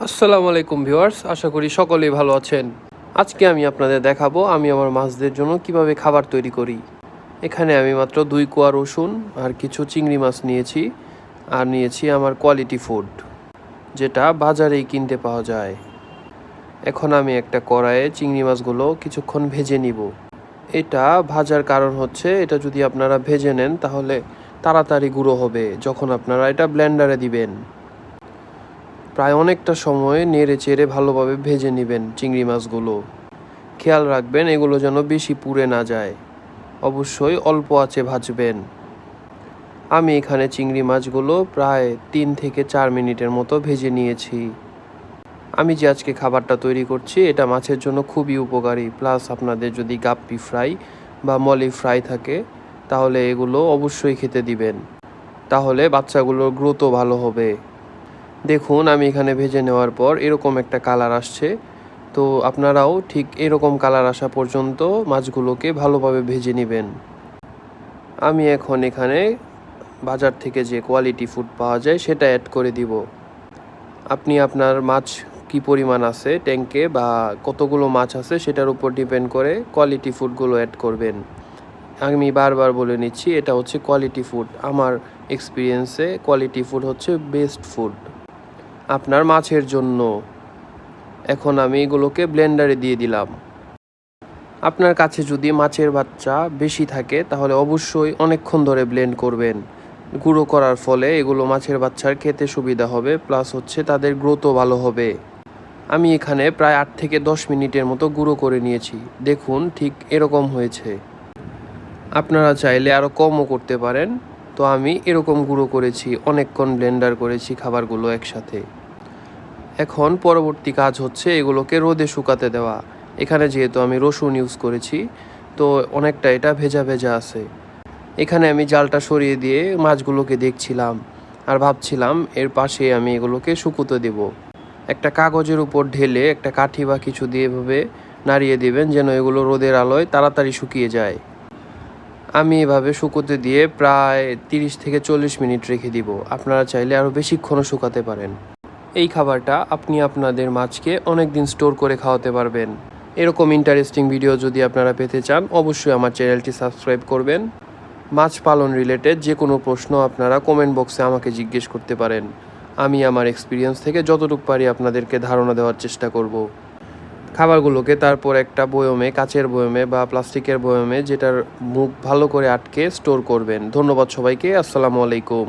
আসসালামু আলাইকুম ভিউয়ার্স, আশা করি সকলেই ভালো আছেন। আজকে আমি আপনাদের দেখাবো আমি আমার মাছদের জন্য কিভাবে খাবার তৈরি করি। এখানে আমি মাত্র 2 কোয়া রসুন আর কিছু চিংড়ি মাছ নিয়েছি, আর নিয়েছি আমার কোয়ালিটি ফুড, যেটা বাজারেই কিনতে পাওয়া যায়। এখন আমি একটা কড়াইয়ে চিংড়ি মাছগুলো কিছুক্ষণ ভেজে নিব। এটা ভাজার কারণ হচ্ছে, এটা যদি আপনারা ভেজে নেন তাহলে তাড়াতাড়ি গুঁড়ো হবে যখন আপনারা এটা ব্লেন্ডারে দিবেন। প্রায় অনেকটা সময় নেড়ে চেড়ে ভালোভাবে ভেজে নেবেন চিংড়ি মাছগুলো। খেয়াল রাখবেন এগুলো যেন বেশি পুড়ে না যায়, অবশ্যই অল্প আঁচে ভাজবেন। আমি এখানে চিংড়ি মাছগুলো প্রায় 3 থেকে 4 মিনিটের মতো ভেজে নিয়েছি। আমি যে আজকে খাবারটা তৈরি করছি এটা মাছের জন্য খুবই উপকারী, প্লাস আপনাদের যদি গাপ্পি ফ্রাই বা মলি ফ্রাই থাকে তাহলে এগুলো অবশ্যই খেতে দিবেন, তাহলে বাচ্চাগুলোর গ্রোথও ভালো হবে। দেখুন আমি এখানে ভেজে নেওয়ার পর এরকম একটা কালার আসছে, তো আপনারাও ঠিক এরকম কালার আসা পর্যন্ত মাছগুলোকে ভালোভাবে ভেজে নেবেন। আমি এখন এখানে বাজার থেকে যে কোয়ালিটি ফুড পাওয়া যায় সেটা অ্যাড করে দিব। আপনি আপনার মাছ কি পরিমাণ আছে ট্যাঙ্কে বা কতগুলো মাছ আছে সেটার উপর ডিপেন্ড করে কোয়ালিটি ফুডগুলো অ্যাড করবেন। আমি বারবার বলে নিচ্ছি, এটা হচ্ছে কোয়ালিটি ফুড। আমার এক্সপিরিয়েন্সে কোয়ালিটি ফুড হচ্ছে বেস্ট ফুড আপনার মাছের জন্য। এখন আমি এগুলোকে ব্লেন্ডারে দিয়ে দিলাম। আপনার কাছে যদি মাছের বাচ্চা বেশি থাকে তাহলে অবশ্যই অনেকক্ষণ ধরে ব্লেন্ড করবেন। গুঁড়ো করার ফলে এগুলো মাছের বাচ্চার খেতে সুবিধা হবে, প্লাস হচ্ছে তাদের গ্রোথও ভালো হবে। আমি এখানে প্রায় 8 থেকে 10 মিনিটের মতো গুঁড়ো করে নিয়েছি। দেখুন ঠিক এরকম হয়েছে। আপনারা চাইলে আরও কমও করতে পারেন, তো আমি এরকম গুঁড়ো করেছি, অনেকক্ষণ ব্লেন্ডার করেছি খাবারগুলো একসাথে। এখন পরবর্তী কাজ হচ্ছে এগুলোকে রোদে শুকাতে দেওয়া। এখানে যেহেতু আমি রসুন ইউজ করেছি, তো অনেকটা এটা ভেজা ভেজা আছে। এখানে আমি জালটা সরিয়ে দিয়ে মাছগুলোকে দেখছিলাম আর ভাবছিলাম এর পাশে আমি এগুলোকে শুকোতে দেব। একটা কাগজের উপর ঢেলে একটা কাঠি বা কিছু দিয়ে এভাবে নাড়িয়ে দিবেন যেন এগুলো রোদের আলোয় তাড়াতাড়ি শুকিয়ে যায়। আমি এভাবে শুকোতে দিয়ে প্রায় 30 থেকে 40 মিনিট রেখে দিব। আপনারা চাইলে আরও বেশিক্ষণও শুকাতে পারেন। এই খাবারটা আপনি আপনাদের মাছকে অনেক দিন স্টোর করে খাওয়াতে পারবেন। এরকম ইন্টারেস্টিং ভিডিও যদি আপনারা পেতে চান অবশ্যই আমার চ্যানেলটি সাবস্ক্রাইব করবেন। মাছ পালন রিলেটেড যে কোনো প্রশ্ন আপনারা কমেন্ট বক্সে আমাকে জিজ্ঞেস করতে পারেন। আমি আমার এক্সপিরিয়েন্স থেকে যতটুকু পারি আপনাদেরকে ধারণা দেওয়ার চেষ্টা করব। খাবারগুলোকে তারপর একটা বয়মে, কাচের বয়মে বা প্লাস্টিকের বয়মে, যেটার মুখ ভালো করে আটকে স্টোর করবেন। ধন্যবাদ সবাইকে। আসসালামু আলাইকুম।